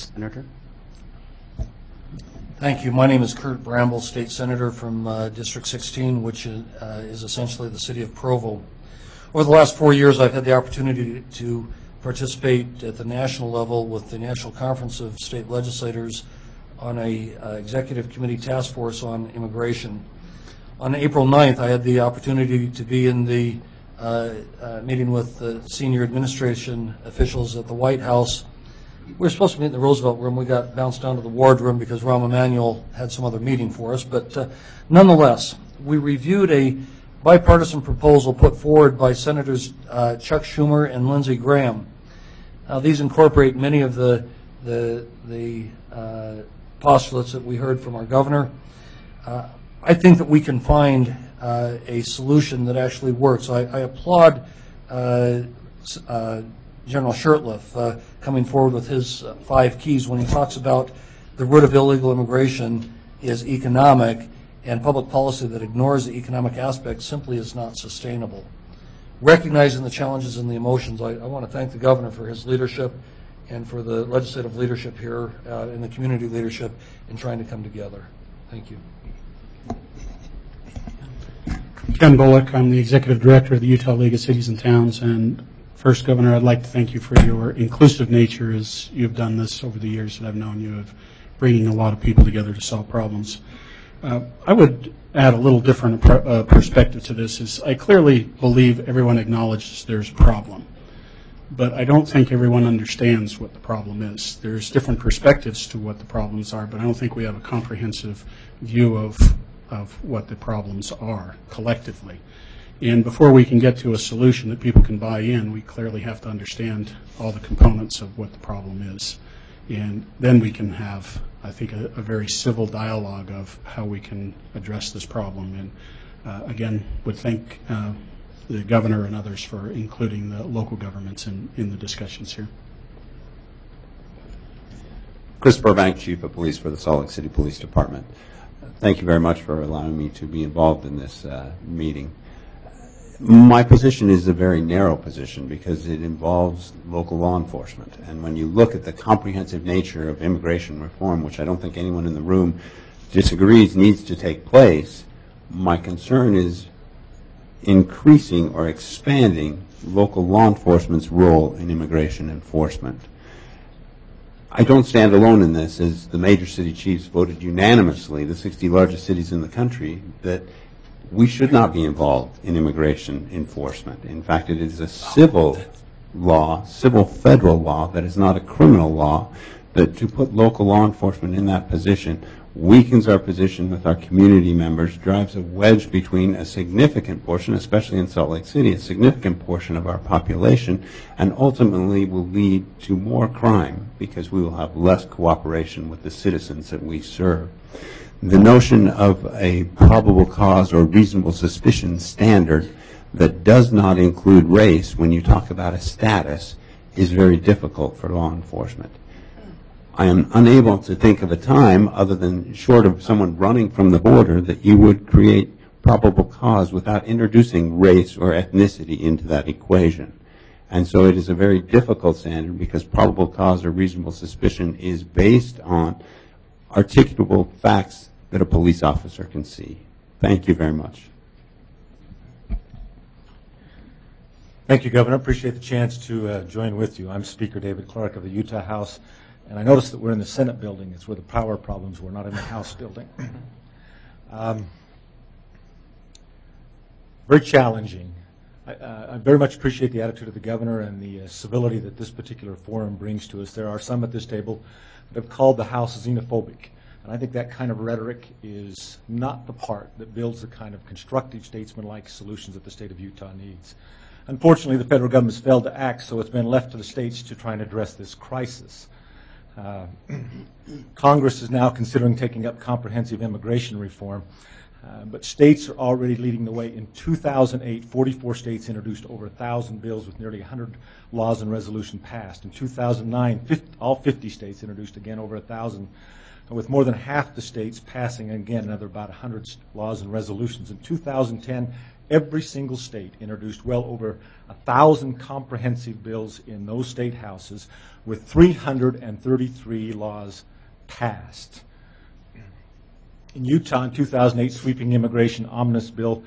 Senator. Thank you. My name is Kurt Bramble, State Senator from District 16, which is essentially the city of Provo. Over the last 4 years, I've had the opportunity to participate at the national level with the National Conference of State Legislators on a executive committee task force on immigration. On April 9th, I had the opportunity to be in the meeting with the senior administration officials at the White House. We were supposed to meet in the Roosevelt room. We got bounced down to the Ward room because Rahm Emanuel had some other meeting for us. But nonetheless, we reviewed a bipartisan proposal put forward by Senators Chuck Schumer and Lindsey Graham. These incorporate many of the postulates that we heard from our governor. I think that we can find a solution that actually works. I applaud General Shurtleff coming forward with his 5 keys when he talks about the root of illegal immigration is economic, and public policy that ignores the economic aspect simply is not sustainable. Recognizing the challenges and the emotions, I want to thank the governor for his leadership and for the legislative leadership here and the community leadership in trying to come together. Thank you. Ken Bullock, I'm the Executive Director of the Utah League of Cities and Towns, and first, Governor, I'd like to thank you for your inclusive nature as you've done this over the years that I've known you of bringing a lot of people together to solve problems. I would add a little different perspective to this. Is I clearly believe everyone acknowledges there's a problem, but I don't think everyone understands what the problem is. There's different perspectives to what the problems are, but I don't think we have a comprehensive view of what the problems are collectively. And before we can get to a solution that people can buy in, we clearly have to understand all the components of what the problem is. And then we can have, I think, a very civil dialogue of how we can address this problem. And again, would thank the governor and others for including the local governments in the discussions here. Chris Burbank, Chief of Police for the Salt Lake City Police Department. Thank you very much for allowing me to be involved in this meeting. My position is a very narrow position because it involves local law enforcement. And when you look at the comprehensive nature of immigration reform, which I don't think anyone in the room disagrees needs to take place, my concern is increasing or expanding local law enforcement's role in immigration enforcement. I don't stand alone in this, as the major city chiefs voted unanimously, the 60 largest cities in the country, that we should not be involved in immigration enforcement. In fact, it is a civil law, civil federal law, that is not a criminal law, that to put local law enforcement in that position weakens our position with our community members, drives a wedge between a significant portion, especially in Salt Lake City, a significant portion of our population, and ultimately will lead to more crime because we will have less cooperation with the citizens that we serve. The notion of a probable cause or reasonable suspicion standard that does not include race when you talk about a status is very difficult for law enforcement. I am unable to think of a time, other than short of someone running from the border, that you would create probable cause without introducing race or ethnicity into that equation. And so it is a very difficult standard because probable cause or reasonable suspicion is based on articulable facts that a police officer can see. Thank you very much. Thank you, Governor. Appreciate the chance to join with you. I'm Speaker David Clark of the Utah House, and I noticed that we're in the Senate building. It's where the power problems were, not in the House building. Very challenging. I very much appreciate the attitude of the governor and the civility that this particular forum brings to us. There are some at this table that have called the House xenophobic. And I think that kind of rhetoric is not the part that builds the kind of constructive statesman-like solutions that the state of Utah needs. Unfortunately, the federal government has failed to act, so it's been left to the states to try and address this crisis. Congress is now considering taking up comprehensive immigration reform, but states are already leading the way. In 2008, 44 states introduced over 1,000 bills with nearly 100 laws and resolutions passed. In 2009, all 50 states introduced again over 1,000, with more than half the states passing again another about 100 laws and resolutions. In 2010, Every single state introduced well over 1,000 comprehensive bills in those state houses, with 333 laws passed. In Utah, in 2008, sweeping immigration omnibus bill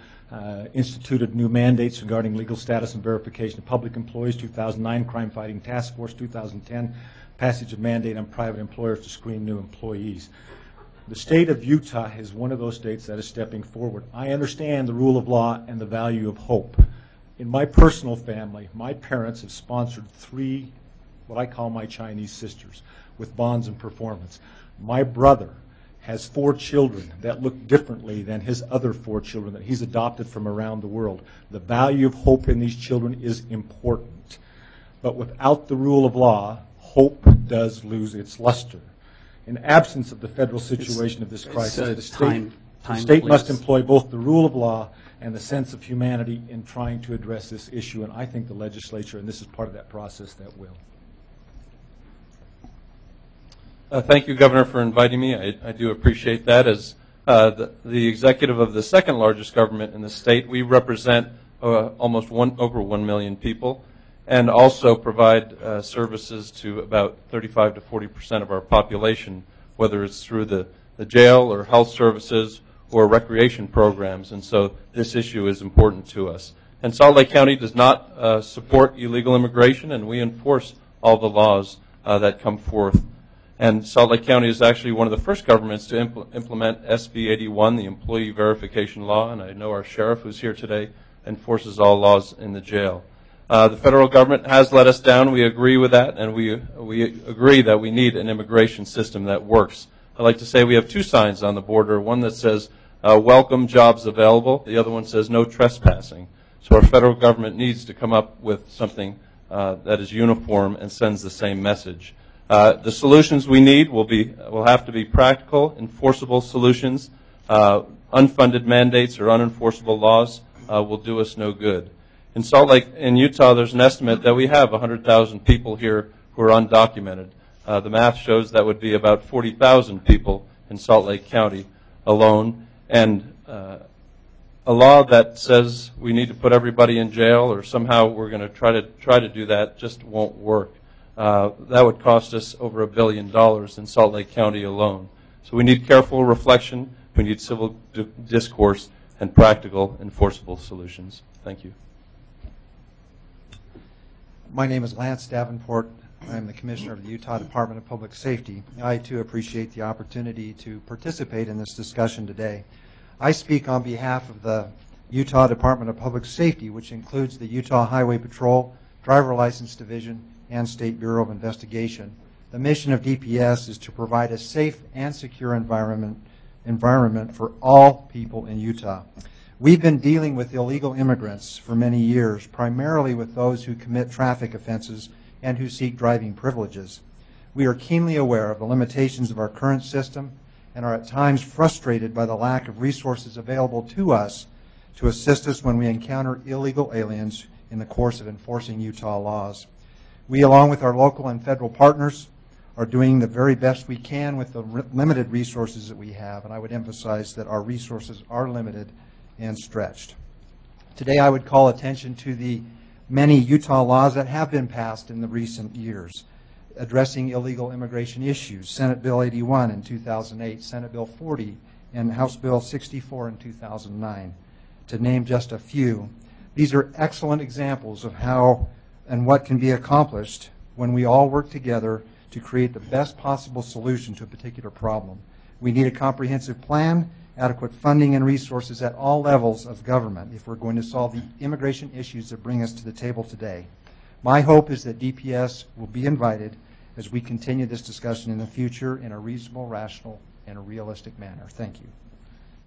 instituted new mandates regarding legal status and verification of public employees. 2009, crime fighting task force. 2010, passage of mandate on private employers to screen new employees. The state of Utah is one of those states that is stepping forward. I understand the rule of law and the value of hope. In my personal family, my parents have sponsored 3, what I call my Chinese sisters, with bonds and performance. My brother has 4 children that look differently than his other 4 children that he's adopted from around the world. The value of hope in these children is important. But without the rule of law, hope does lose its luster. In absence of the federal situation of this crisis, the state must employ both the rule of law and the sense of humanity in trying to address this issue, and I think the legislature, and this is part of that process, that will. Thank you, Governor, for inviting me. I do appreciate that. As the executive of the second largest government in the state, we represent almost over 1 million people, and also provide services to about 35 to 40% of our population, whether it's through the jail or health services or recreation programs. And so this issue is important to us. And Salt Lake County does not support illegal immigration, and we enforce all the laws that come forth. And Salt Lake County is actually one of the first governments to implement SB 81, the Employee Verification Law, and I know our sheriff, who's here today, enforces all laws in the jail. The federal government has let us down. We agree with that, and we agree that we need an immigration system that works. I like to say we have 2 signs on the border, one that says welcome, jobs available. The other one says no trespassing. So our federal government needs to come up with something that is uniform and sends the same message. The solutions we need will have to be practical, enforceable solutions. Unfunded mandates or unenforceable laws will do us no good. In Salt Lake, in Utah, there's an estimate that we have 100,000 people here who are undocumented. The math shows that would be about 40,000 people in Salt Lake County alone. And a law that says we need to put everybody in jail or somehow we're going to try to do that just won't work. That would cost us over $1 billion in Salt Lake County alone. So we need careful reflection, we need civil discourse, and practical, enforceable solutions. Thank you. My name is Lance Davenport. I'm the Commissioner of the Utah Department of Public Safety. I, too, appreciate the opportunity to participate in this discussion today. I speak on behalf of the Utah Department of Public Safety, which includes the Utah Highway Patrol, Driver License Division, and State Bureau of Investigation. The mission of DPS is to provide a safe and secure environment for all people in Utah. We've been dealing with illegal immigrants for many years, primarily with those who commit traffic offenses and who seek driving privileges. We are keenly aware of the limitations of our current system and are at times frustrated by the lack of resources available to us to assist us when we encounter illegal aliens in the course of enforcing Utah laws. We, along with our local and federal partners, are doing the very best we can with the limited resources that we have, and I would emphasize that our resources are limited and stretched. Today I would call attention to the many Utah laws that have been passed in the recent years addressing illegal immigration issues. Senate Bill 81 in 2008, Senate Bill 40, and House Bill 64 in 2009, to name just a few. These are excellent examples of how and what can be accomplished when we all work together to create the best possible solution to a particular problem. We need a comprehensive plan, adequate funding and resources at all levels of government if we're going to solve the immigration issues that bring us to the table today. My hope is that DPS will be invited as we continue this discussion in the future in a reasonable, rational, and a realistic manner. Thank you.